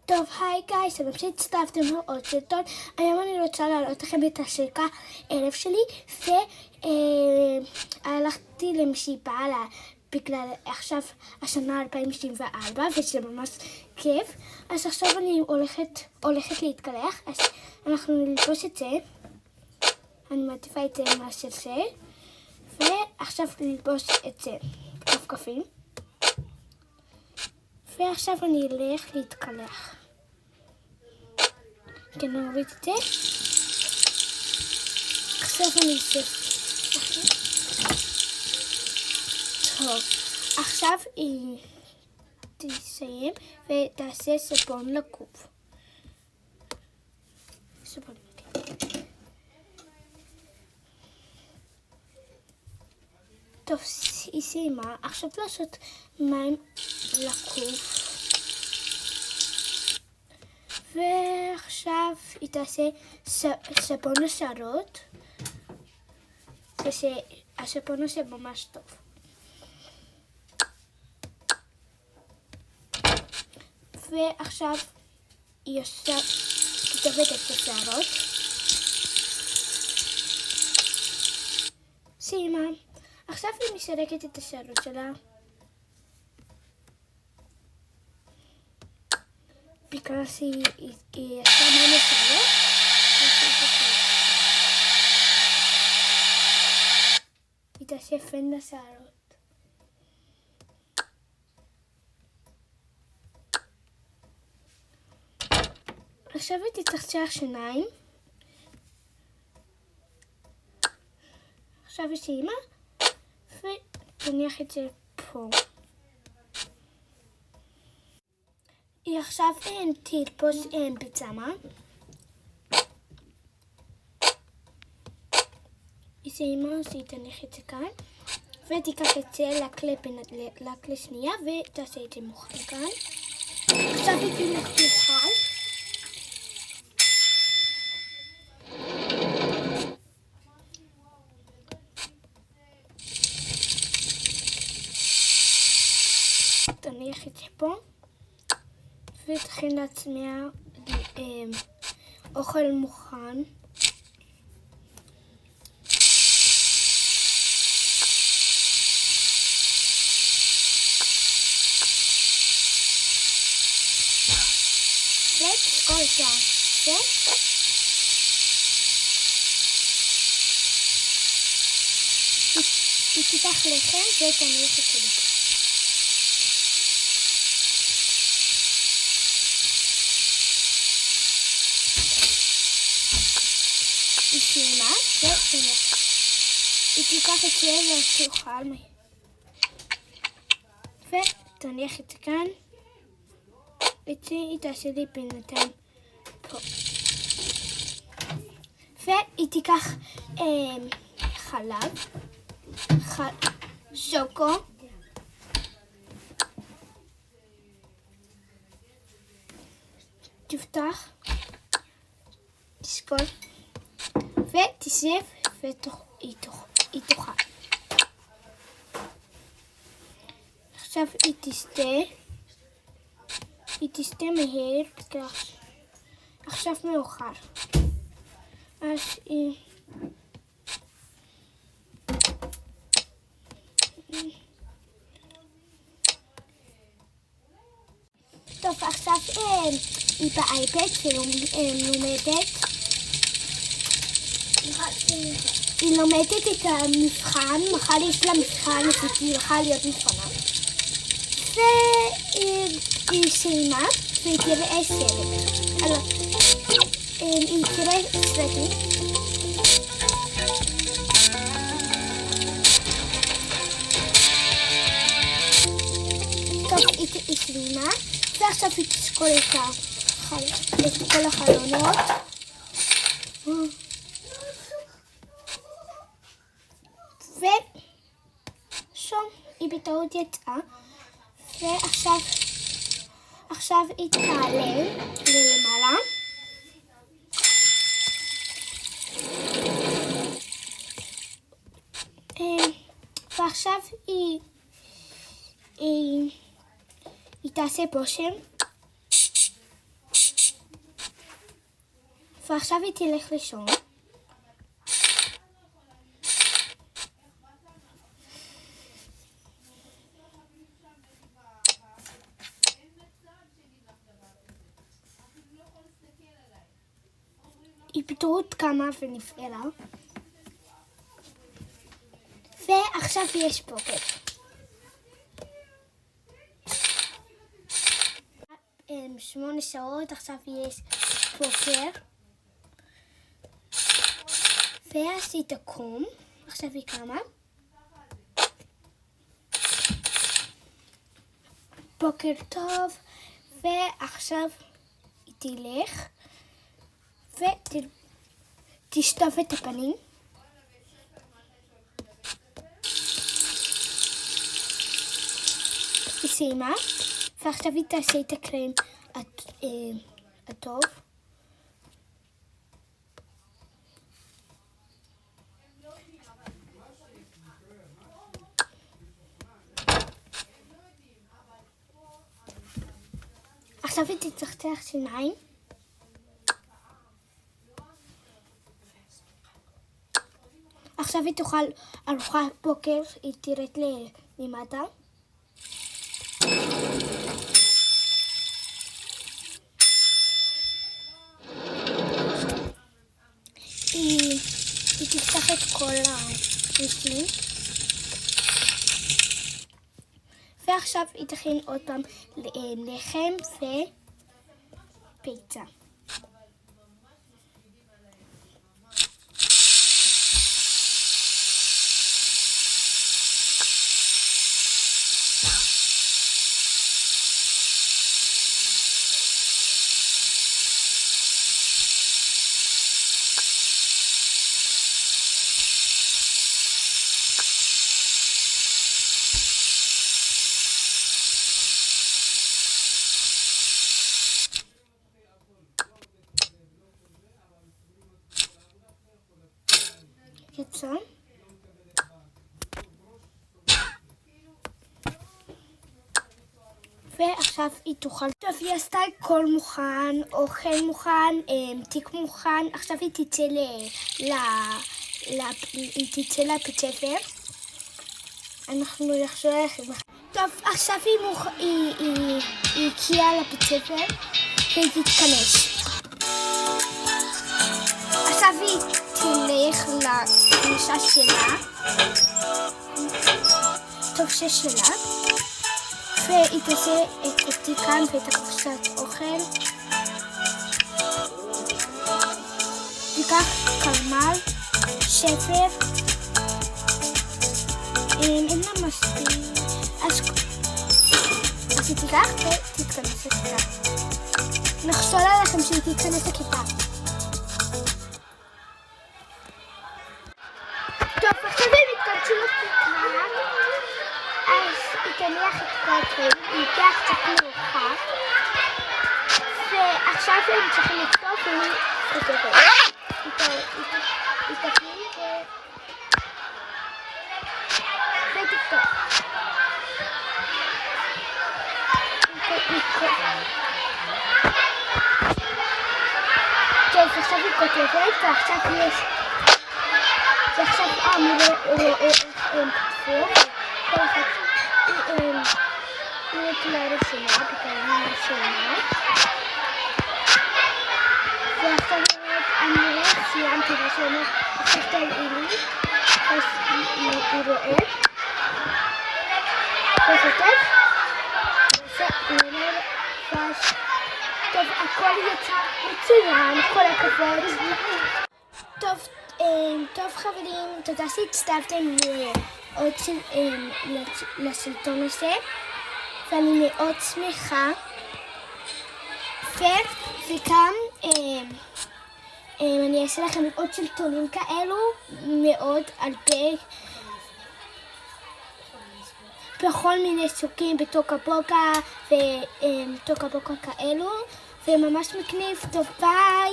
טוב, היי גייס, אני חושבת שהצטרפתם לעוד סרטון. היום אני רוצה להעלות לכם את השקע ערב שלי, והלכתי למסיבה בגלל עכשיו השנה 2024, וזה ממש כיף. אז עכשיו אני הולכת להתקלח, אז אנחנו נלבוש את זה. אני מעדיפה את זה מאשר זה, ועכשיו נלבוש את זה כפכפים. ועכשיו אני אלך להתקלח. כן, אני אוריד את זה. עכשיו אני אשב. טוב, עכשיו היא תסיים ותעשה סבון לגוף. סבון. טוב, היא סיימה. עכשיו לעשות מים לגוף. ועכשיו היא תעשה סבון לשערות. והסבון הזה ממש טוב. ועכשיו היא תטבעת את השערות. סיימה. עכשיו היא מסרקת את השערות שלה. בגלל שהיא עשתה מים לשערות. היא תעשה פן לשערות. עכשיו היא תצחצח שיניים. עכשיו היא סיימה. ותניח את זה פה. היא עכשיו תלבוש פיג'מה. היא סיימה, אז היא תניח את זה כאן. ותיקח את זה לכלי שנייה ותעשה את זה מוכן כאן. עכשיו היא תלך תאכל. תניח את זה פה. ותכין לעצמי אוכל מוכן. ותשקול את זה. היא תיקח לחם ותניח את זה. היא סיימה ותניח. היא תיקח את זה ותאכל ותניח את זה כאן. את זה היא תעשה לי בינתיים פה. והיא תיקח חלב, שוקו, תפתח, תשקול ותשב והיא תאכל. עכשיו היא תשתה מהר, עכשיו מאוחר. אז היא... טוב, עכשיו היא באייפד ולומדת. היא לומדת את המבחן, מחר יש לה מבחן, אז היא הולכה להיות מבחנה. והיא סיימה, והיא תראה סרט. היא תראה סרטים. טוב, היא סיימה, ועכשיו היא תשקול את כל החלונות. ושום, היא בטעות יצאה. ועכשיו היא תעלה למעלה. ועכשיו היא תעשה בושם. ועכשיו היא תלך לישון. היא פתאום קמה ונפעלה. ועכשיו יש בוקר. 8 שעות, עכשיו יש בוקר. ואז היא תקום, עכשיו היא קמה. בוקר טוב, ועכשיו היא תלך ותשטוף את הפנים. היא סיימה, ועכשיו היא תעשה את הקרם הטוב. עכשיו היא תצחצח שיניים. עכשיו היא תאכל ארוחת בוקר, היא תרד למטה. היא תפתח את כל הריסים. ועכשיו היא תכין עוד פעם לחם ופיצה. יצא. ועכשיו היא תאכל. טוב, היא עשתה הכל מוכן, אוכל מוכן, תיק מוכן. עכשיו היא תצא לבית ספר. אנחנו נחזור אליכם. טוב, עכשיו היא הגיעה לבית ספר והיא תתכנס. עכשיו היא תלך לכניסה שלה, טופסה שלה, והיא תעשה את התיקן ואת הקופסת אוכל. תיקח קלמר, ספר, אין לה מספיק, אז היא תיקח ותתכנס לכיתה. נחשול עליכם שהיא תתכנס לכיתה. טוב, עכשיו הם יתכנסו לכיתה, אז היא תניח את כל הדברים, היא תהיה קצת מאוחר, ועכשיו הם צריכים לכתוב והיא כותבת. היא תפנים ותכתוב. טוב, עכשיו היא כותבת, ועכשיו יש... ועכשיו אני רואה איך הם כתבו, כל אחד היא נתנה רשימה, בקרנים רשימה. ועכשיו אני רואה, סיימתי רשימה, עכשיו תראי לי, אז היא רואה, וכותב, ואז, טוב, הכל יצא מצוין, כל הכבוד. טוב חברים, תודה שהצטרפתם לסרטון הזה, ואני מאוד שמחה. וגם אני אעשה לכם עוד סרטונים כאלו, מאוד הרבה, בכל מיני סוגים, בטוקה בוקה וטוקה בוקה כאלו, וממש מגניב. טוב, ביי.